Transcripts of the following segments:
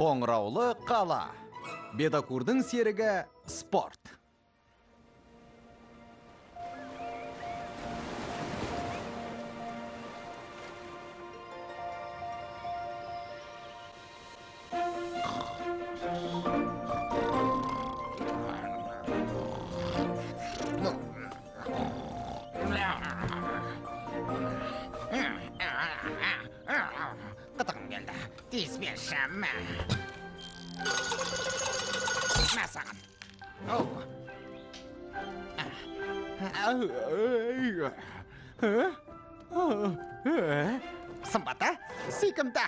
Қоңыраулы қала. Бедокурдың серігі спорт. Қытығым келді. Тиіспеші мә. Мә саған. Сымбаты, сүйкімді.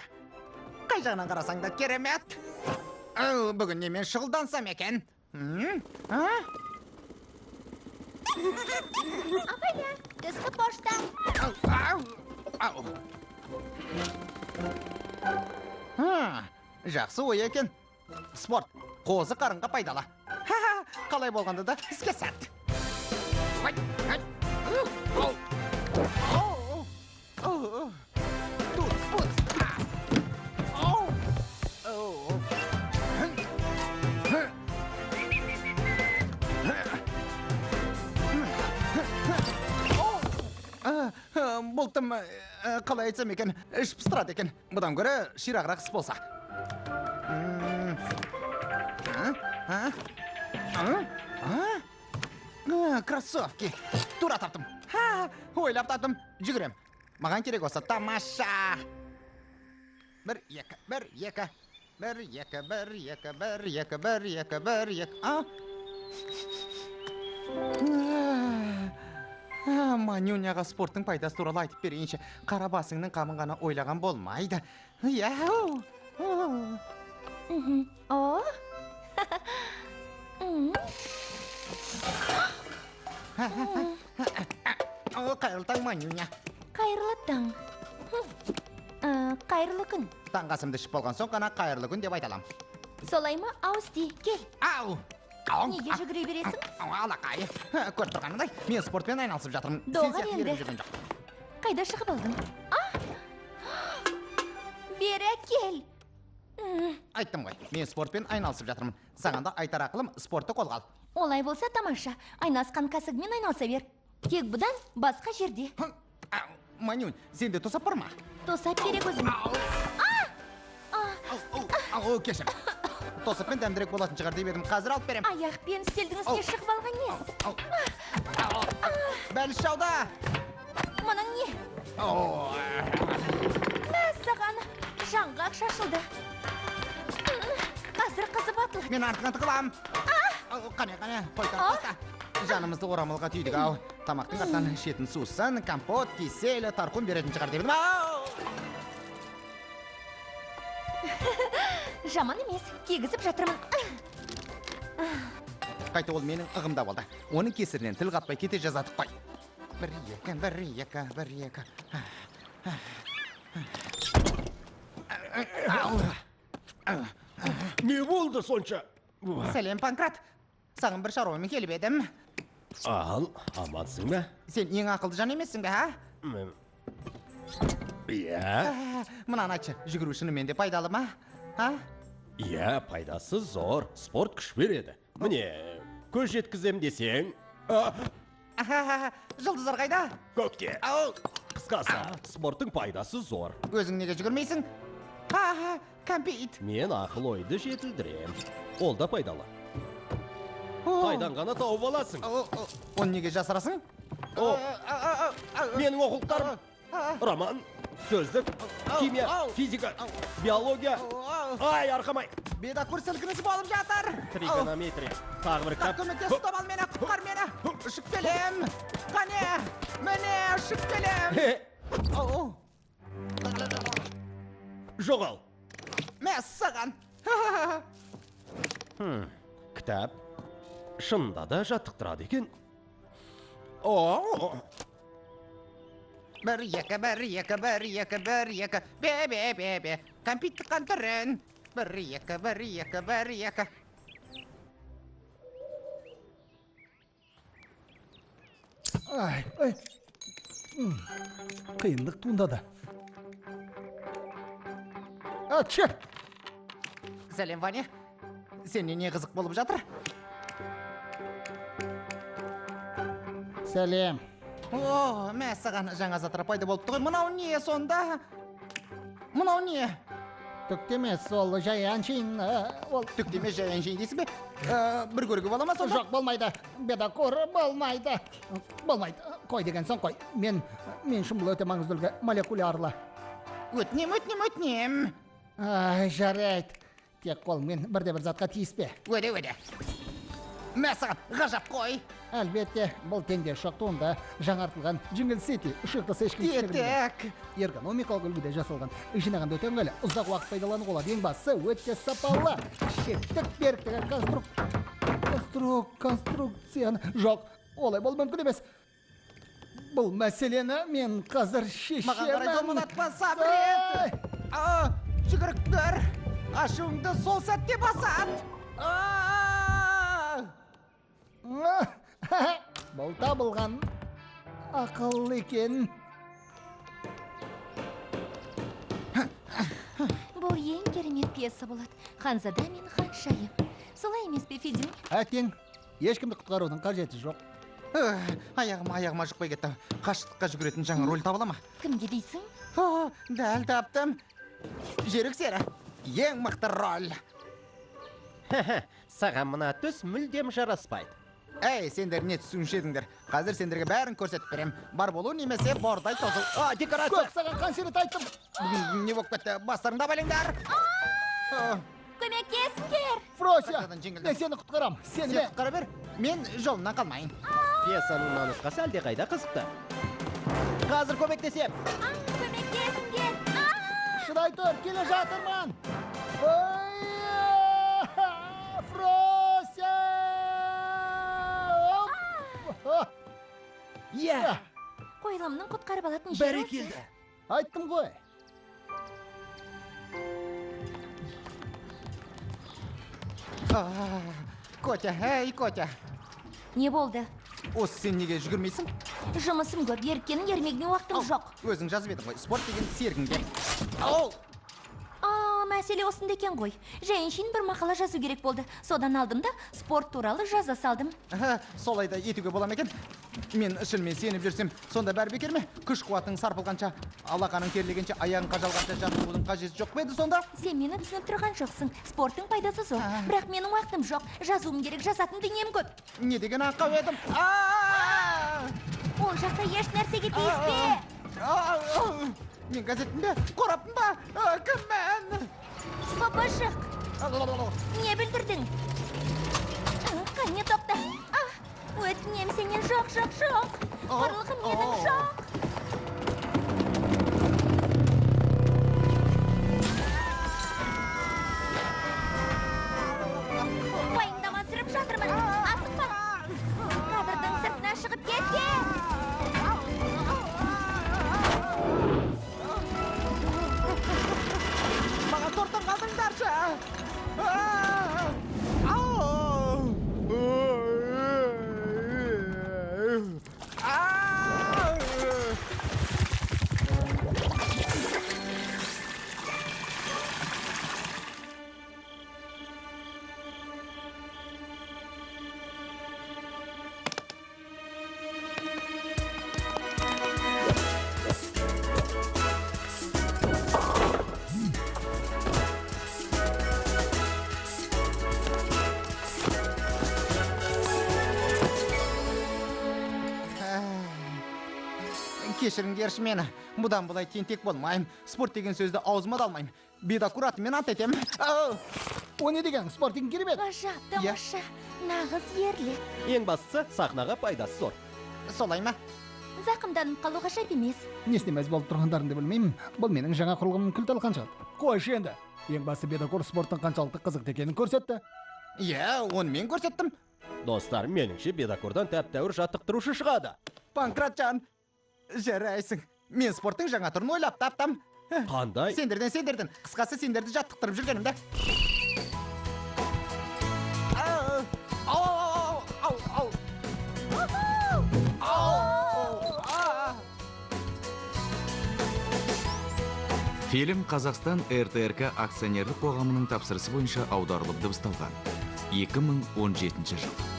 Қай жағынан қарасаң да керемет. Бүгін немен шұғылдансам екен? Апайда, түскі пошта. Жақсы ой екен. Спорт, қозы қарынға пайдалы. Қалай болғанда да іске сәт. Болтым, қалай айтсам екен, іш пыстырады екен. Бұдан көрі ширағырақ іс болса. Кроссовки. Тура таптым. Ойлап таптым. Жүгірем. Маған керек осы тамаша. Бір, екі. Манюняға спорттың пайдасы туралы айтып берейінші. Қара басыңның қамын ғана ойлаған болмайды. Қайырлы таң, Манюня. Қайырлы таң. Қайырлы күн. Таңғасымды ішіп болған соң ғана қайырлы күн деп айталам. Солай ма, ауызди, кел. Неге жүгіре бересің? Алақай, көріп тұрғанымдай, мен спортпен айналысып жатырмын. Доғар енді. Қайда шығып алдың? Бері кел. Айттым ғой, мен спортпен айналысып жатырмын. Саған да айтар ақылым спортты қолға ал. Олай болса тамаша. Айнасқан кәсігімен айналса бер. Тек бұдан басқа жерде. Манюн, сенде тосап бар ма? Тосап керек өзім. Кешір. Тосыппен дәмдірек болатын шығар деп едім, қазір алып берем. Аяқпен үстелдің үстіне шығып алған нес? Бәліш жауда. Мұның не? Мәссаған, жаңғақ шашылды. Қазір қызып атылы. Мен артыңа тығылам. Қане, қойта. Жанымызды орамалға түйдік ау. Тамақтың артынан шетін сусын, компот, киселі, тарқын беретін шығар деп едім. Жаман емес, кегізіп жатырмын. Қайты ол менің ығымда болды. Оның кесірінен тіл қатпай кете жазадық қой. Бір, екі. Не болды сонша? Сәлем, Панкрат. Саған бір шаруамен келіп едім. Ал, амансың ба? Сен ең ақылды жан емессің бе, Иә. Мұнан айтшы, жүгіру шынымен де пайдалы ма? Иә, пайдасы зор. Спорт күш береді. Міне, көз жеткізем десең. Жұлдыздар қайда? Көкте. Қысқасы, спорттың пайдасы зор. Өзің неге жүгірмейсің? Кәмпейт. Мен ақыл ойды жетілдірем. Ол да пайдалы. Қайдан ғана тауып аласың. Оны неге жасырасың? Менің оқулықтарым. Роман, сөздік, химия, физика, биология. Ай, арқамай. Бедокур сілкінісі болып жатыр. Тригонометрия. Тағы бір кітап. Көмекте ұстап ал мені, құтқар мені. Ұшып келем. Қане, міне ұшып келем. Жоғал. Мәс саған. Кітап шынында да жаттықтырады екен. Бір, екі. Бе. Кәмпит тұққан түрін. Бір, екі. Қиындық туындады. Чеп! Сәлем, Ваня. Сенде не қызық болып жатыр? Сәлем. О, мәссаған жаңа заттар пайда болыпты ғой. Мынау не сонда? Мынау не? Түктемес, ол жай әншейін, ол... Түктеме жай әншейін дейсің бе? Бір көруге бола ма сонда? Жоқ, болмайды. Бедокур, болмайды. Болмайды. Қой деген соң қой. Мен үшін бұл өте маңызды үлгі молекулярлы. Өтінем. Жарайды. Тек қолмен бірде-бір затқа тиіспе. Өде. Мәссаған, ғажап қой. Әлбетте, бұл теңде шоқ туында жаңартылған Jingle City ұшықты сешкін Кетек. Ергономикалық үлгіде жасалған жинағанды өте ыңғайлы, ұзақ уақыт пайдалануға болады. Ең бастысы өте сапалы. Шеттік беріктігі конструкцияны жоқ, олай бол мүмкін емес. Бұл мәселені мен қазір шешемін. Маған қарай домалатпа, сабыр ет. Жүгіріктер, ашуыңды сол сәтте басат. Бұл табылған ақыл екен. Бұл ең керемет пьеса болады. Ханзада мен ханшайым. Солай емес пе, Федю? Әттең, ешкімді құтқарудың қажеті жоқ. Аяғыма жұқпай кетті. Қашықтыққа жүгіретін жаңа рөл табыла ма? Кімге дейсің? Дәл таптым. Жерік сері, ең мықты рөл. Саған мына түс мүлдем жараспайды. Әй, сендер не түсінуші едіңдер. Қазір сендерге бәрін көрсетіп берем. Бар болу немесе бордай тозыл. Декорация. Көк саған қансерет айттым. Не болып кетті? Бастарыңда бәлеңдер. Көмектесіңдер! Фрося, мен сені құтқарам. Сен құтқара бер, мен жолынан қалмайын. Пьесаның нанысқасы әлде қайда қызықты. Қазір көмектесем. Көмектесіңдер! Шыдай тұр, келе жатырман. Фрося! Қойылымның құтқарып алатын жері осы. Бәрекелді. Айттым ғой. Котя, әй, Котя. Не болды? Осы сен неге жүгірмейсің? Жұмысым көп, еріккенің ермегіне уақытым жоқ. Өзің жазып едің ғой, спорт деген серігіңде. Мәселе осында екен ғой. Жайыншейін бір мақала жазу керек болды. Содан алдым да спорт туралы жаза салдым. Солайда етуге бола ма екен? Мен шынымен сеніп жүрсем, сонда бәрі бекер ме? Күш қуатың сарпылғанша, алақаның керлегенше, аяғың қажалғанша жаттығудың қажеті жоқ па еді сонда? Сен мені түсініп тұрған жоқсың. Спорттың пайдасы зор. Бірақ менің уақытым жоқ. Жазуым керек, жазатын дүнием көп. Не деген ақау едім? Ол жақта еш нәрсеге тиіспе. Мен газетімде қораптым ба? Кім мен? Бабашық, не білдірдің? Қане тоқта. Өтінем сенен жоқ. Құрлығым менің жоқ. Уайымдаман сүріп жатырмын. Асықпа. Кадырдың сыртына шығып кетте. Маған торттан қалдыңдаршы. Кешіріңдерші мені. Бұдан бұлай тентек болмайым. Спорт деген сөзді аузыма да алмайым. Бедокур атымен ат етем. О не деген, спорт деген керемет. Ғажап, тамаша, нағыз ерлік. Ең бастысы сахнаға пайдасы зор. Солай ма? Зақымданып қалу ғажап емес. Не істемес болып тұрғандарыңды білмеймін. Бұл менің жаңа құрылғымның күл талқанша. Қойшы енді. Ең басы Бедокур спорттың қаншалықты қызықты екенін көрсетті. Оны мен көрсеттім. Достар, меніңше Бедокурдан тәп-тәуір жаттықтырушы шығады. Панкратжан, жарайсың. Мен спорттың жаңа түрін ойлап таптым. Қандай? Сендерден. Қысқасы сендерді жаттықтырып жүргенімді. Фильм Қазақстан РТРК акционерлік қоғамының тапсырысы бойынша аударылып дыбысталған. 2017 жыл.